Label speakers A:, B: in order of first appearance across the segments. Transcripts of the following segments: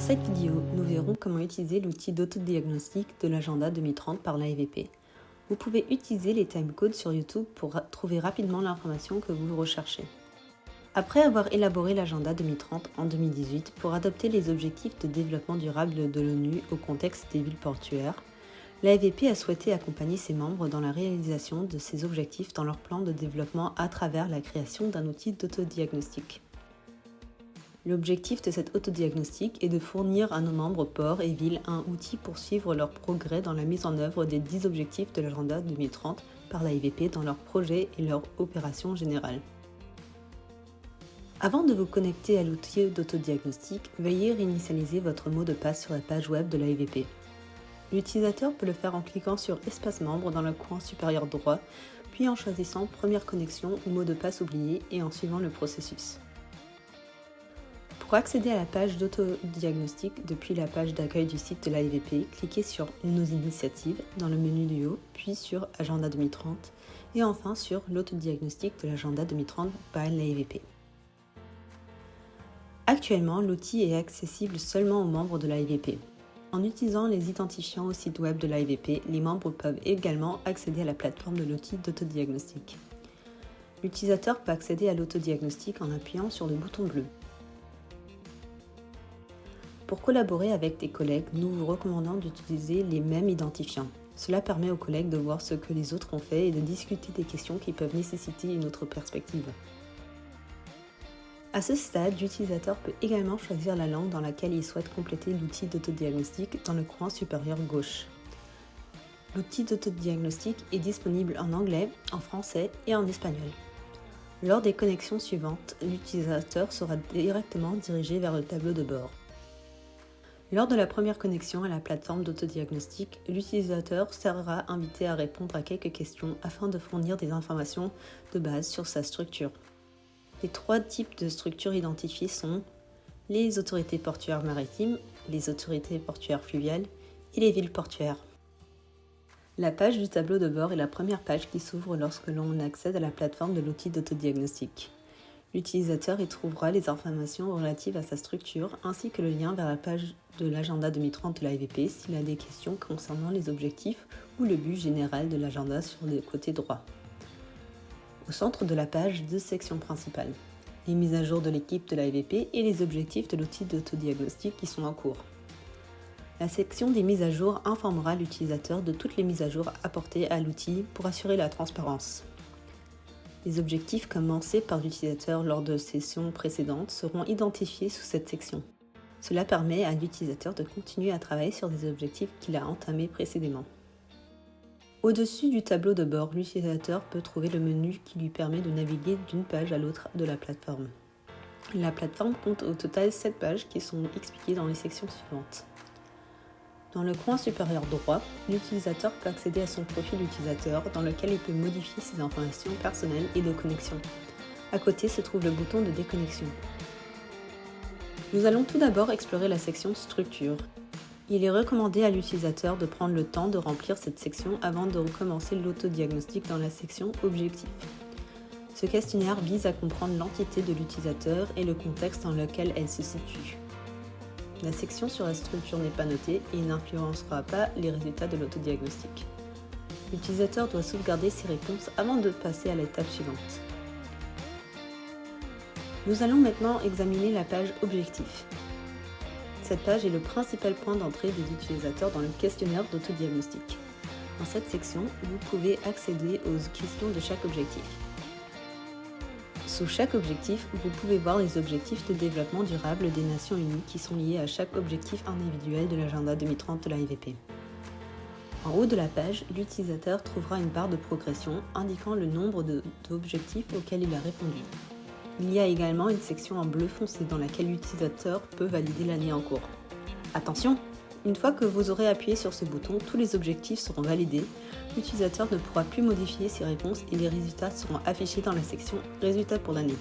A: cette vidéo, nous verrons comment utiliser l'outil d'autodiagnostic de l'agenda 2030 par l'AEVP. Vous pouvez utiliser les timecodes sur YouTube pour trouver rapidement l'information que vous recherchez. Après avoir élaboré l'agenda 2030 en 2018 pour adopter les objectifs de développement durable de l'ONU au contexte des villes portuaires, l'AEVP a souhaité accompagner ses membres dans la réalisation de ces objectifs dans leur plan de développement à travers la création d'un outil d'autodiagnostic. L'objectif de cet autodiagnostic est de fournir à nos membres ports et villes un outil pour suivre leur progrès dans la mise en œuvre des 10 objectifs de l'agenda 2030 par l'AEVP dans leurs projets et leurs opérations générales. Avant de vous connecter à l'outil d'autodiagnostic, veuillez réinitialiser votre mot de passe sur la page web de l'AEVP. L'utilisateur peut le faire en cliquant sur Espace membre dans le coin supérieur droit, puis en choisissant Première connexion ou mot de passe oublié et en suivant le processus. Pour accéder à la page d'autodiagnostic depuis la page d'accueil du site de l'AEVP, cliquez sur Nos initiatives dans le menu du haut, puis sur Agenda 2030 et enfin sur l'autodiagnostic de l'agenda 2030 par l'AEVP. Actuellement, l'outil est accessible seulement aux membres de l'AEVP. En utilisant les identifiants au site web de l'AEVP, les membres peuvent également accéder à la plateforme de l'outil d'autodiagnostic. L'utilisateur peut accéder à l'autodiagnostic en appuyant sur le bouton bleu. Pour collaborer avec des collègues, nous vous recommandons d'utiliser les mêmes identifiants. Cela permet aux collègues de voir ce que les autres ont fait et de discuter des questions qui peuvent nécessiter une autre perspective. À ce stade, l'utilisateur peut également choisir la langue dans laquelle il souhaite compléter l'outil d'autodiagnostic dans le coin supérieur gauche. L'outil d'autodiagnostic est disponible en anglais, en français et en espagnol. Lors des connexions suivantes, l'utilisateur sera directement dirigé vers le tableau de bord. Lors de la première connexion à la plateforme d'autodiagnostic, l'utilisateur sera invité à répondre à quelques questions afin de fournir des informations de base sur sa structure. Les 3 types de structures identifiées sont les autorités portuaires maritimes, les autorités portuaires fluviales et les villes portuaires. La page du tableau de bord est la première page qui s'ouvre lorsque l'on accède à la plateforme de l'outil d'autodiagnostic. L'utilisateur y trouvera les informations relatives à sa structure ainsi que le lien vers la page de l'agenda 2030 de l'AEVP s'il a des questions concernant les objectifs ou le but général de l'agenda sur le côté droit. Au centre de la page, 2 sections principales, les mises à jour de l'équipe de l'AEVP et les objectifs de l'outil d'autodiagnostic qui sont en cours. La section des mises à jour informera l'utilisateur de toutes les mises à jour apportées à l'outil pour assurer la transparence. Les objectifs commencés par l'utilisateur lors de sessions précédentes seront identifiés sous cette section. Cela permet à l'utilisateur de continuer à travailler sur des objectifs qu'il a entamés précédemment. Au-dessus du tableau de bord, l'utilisateur peut trouver le menu qui lui permet de naviguer d'une page à l'autre de la plateforme. La plateforme compte au total 7 pages qui sont expliquées dans les sections suivantes. Dans le coin supérieur droit, l'utilisateur peut accéder à son profil utilisateur dans lequel il peut modifier ses informations personnelles et de connexion. À côté se trouve le bouton de déconnexion. Nous allons tout d'abord explorer la section Structure. Il est recommandé à l'utilisateur de prendre le temps de remplir cette section avant de recommencer l'autodiagnostic dans la section Objectifs. Ce questionnaire vise à comprendre l'entité de l'utilisateur et le contexte dans lequel elle se situe. La section sur la structure n'est pas notée et n'influencera pas les résultats de l'autodiagnostic. L'utilisateur doit sauvegarder ses réponses avant de passer à l'étape suivante. Nous allons maintenant examiner la page Objectifs. Cette page est le principal point d'entrée des utilisateurs dans le questionnaire d'autodiagnostic. Dans cette section, vous pouvez accéder aux questions de chaque objectif. Sous chaque objectif, vous pouvez voir les objectifs de développement durable des Nations Unies qui sont liés à chaque objectif individuel de l'agenda 2030 de l'AEVP. En haut de la page, l'utilisateur trouvera une barre de progression indiquant le nombre d'objectifs auxquels il a répondu. Il y a également une section en bleu foncé dans laquelle l'utilisateur peut valider l'année en cours. Attention! Une fois que vous aurez appuyé sur ce bouton, tous les objectifs seront validés, l'utilisateur ne pourra plus modifier ses réponses et les résultats seront affichés dans la section « Résultats pour l'année ».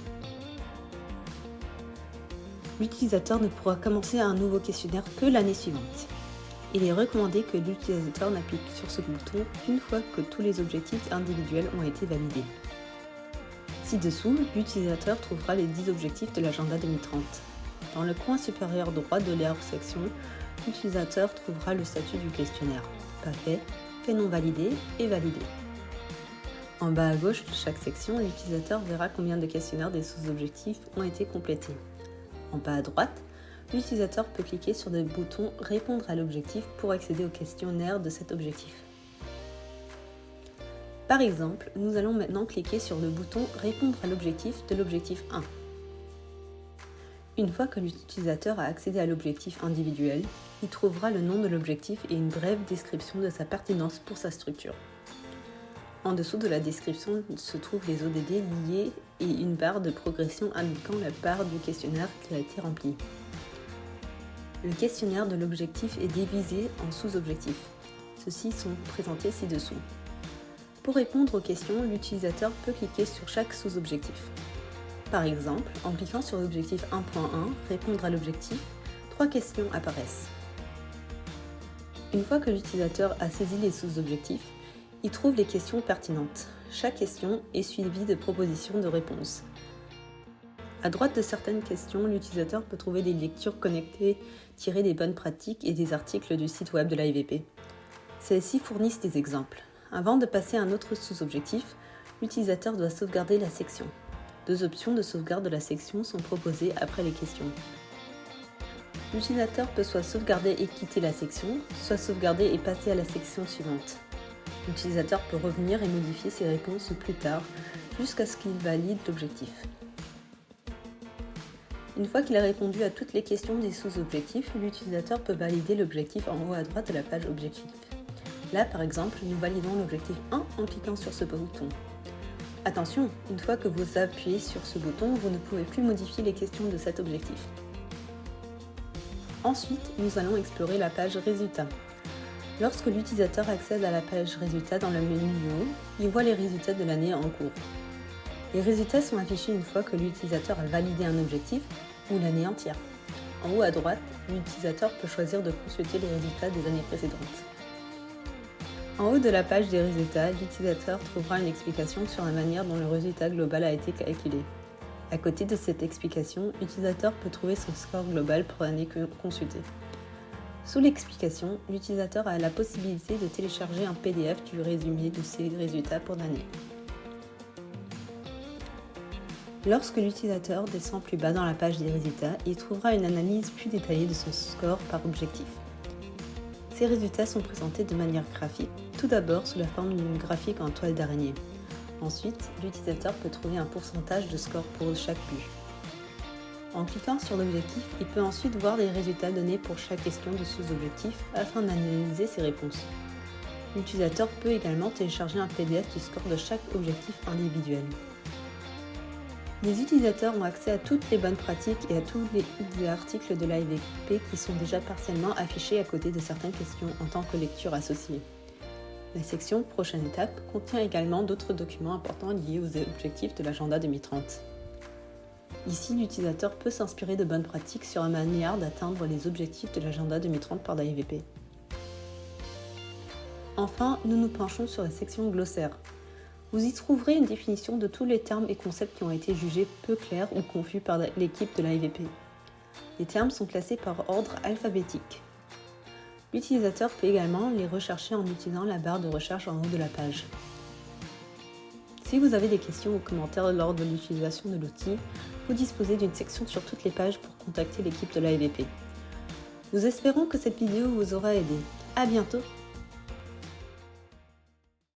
A: L'utilisateur ne pourra commencer un nouveau questionnaire que l'année suivante. Il est recommandé que l'utilisateur n'appuie sur ce bouton qu'une fois que tous les objectifs individuels ont été validés. Ci-dessous, l'utilisateur trouvera les 10 objectifs de l'agenda 2030. Dans le coin supérieur droit de leur section, l'utilisateur trouvera le statut du questionnaire, pas fait, fait non validé et validé. En bas à gauche de chaque section, l'utilisateur verra combien de questionnaires des sous-objectifs ont été complétés. En bas à droite, l'utilisateur peut cliquer sur le bouton « Répondre à l'objectif » pour accéder au questionnaire de cet objectif. Par exemple, nous allons maintenant cliquer sur le bouton « Répondre à l'objectif » de l'objectif 1. Une fois que l'utilisateur a accédé à l'objectif individuel, il trouvera le nom de l'objectif et une brève description de sa pertinence pour sa structure. En dessous de la description se trouvent les ODD liés et une barre de progression indiquant la part du questionnaire qui a été rempli. Le questionnaire de l'objectif est divisé en sous-objectifs. Ceux-ci sont présentés ci-dessous. Pour répondre aux questions, l'utilisateur peut cliquer sur chaque sous-objectif. Par exemple, en cliquant sur l'objectif 1.1, répondre à l'objectif, 3 questions apparaissent. Une fois que l'utilisateur a saisi les sous-objectifs, il trouve les questions pertinentes. Chaque question est suivie de propositions de réponses. À droite de certaines questions, l'utilisateur peut trouver des lectures connectées tirées des bonnes pratiques et des articles du site web de l'AIVP. Celles-ci fournissent des exemples. Avant de passer à un autre sous-objectif, l'utilisateur doit sauvegarder la section. 2 options de sauvegarde de la section sont proposées après les questions. L'utilisateur peut soit sauvegarder et quitter la section, soit sauvegarder et passer à la section suivante. L'utilisateur peut revenir et modifier ses réponses plus tard, jusqu'à ce qu'il valide l'objectif. Une fois qu'il a répondu à toutes les questions des sous-objectifs, l'utilisateur peut valider l'objectif en haut à droite de la page objectif. Là, par exemple, nous validons l'objectif 1 en cliquant sur ce bouton. Attention, une fois que vous appuyez sur ce bouton, vous ne pouvez plus modifier les questions de cet objectif. Ensuite, nous allons explorer la page Résultats. Lorsque l'utilisateur accède à la page Résultats dans le menu du haut, il voit les résultats de l'année en cours. Les résultats sont affichés une fois que l'utilisateur a validé un objectif ou l'année entière. En haut à droite, l'utilisateur peut choisir de consulter les résultats des années précédentes. En haut de la page des résultats, l'utilisateur trouvera une explication sur la manière dont le résultat global a été calculé. À côté de cette explication, l'utilisateur peut trouver son score global pour l'année consultée. Sous l'explication, l'utilisateur a la possibilité de télécharger un PDF du résumé de ses résultats pour l'année. Lorsque l'utilisateur descend plus bas dans la page des résultats, il trouvera une analyse plus détaillée de son score par objectif. Ces résultats sont présentés de manière graphique, tout d'abord sous la forme d'une graphique en toile d'araignée. Ensuite, l'utilisateur peut trouver un pourcentage de score pour chaque but. En cliquant sur l'objectif, il peut ensuite voir les résultats donnés pour chaque question de sous-objectif afin d'analyser ses réponses. L'utilisateur peut également télécharger un PDF du score de chaque objectif individuel. Les utilisateurs ont accès à toutes les bonnes pratiques et à tous les articles de l'AIVP qui sont déjà partiellement affichés à côté de certaines questions en tant que lecture associée. La section Prochaine étape contient également d'autres documents importants liés aux objectifs de l'agenda 2030. Ici, l'utilisateur peut s'inspirer de bonnes pratiques sur la manière d'atteindre les objectifs de l'agenda 2030 par l'AIVP. Enfin, nous nous penchons sur la section glossaire. Vous y trouverez une définition de tous les termes et concepts qui ont été jugés peu clairs ou confus par l'équipe de l'AIVP. Les termes sont classés par ordre alphabétique. L'utilisateur peut également les rechercher en utilisant la barre de recherche en haut de la page. Si vous avez des questions ou commentaires lors de l'utilisation de l'outil, vous disposez d'une section sur toutes les pages pour contacter l'équipe de l'AIVP. Nous espérons que cette vidéo vous aura aidé. À bientôt!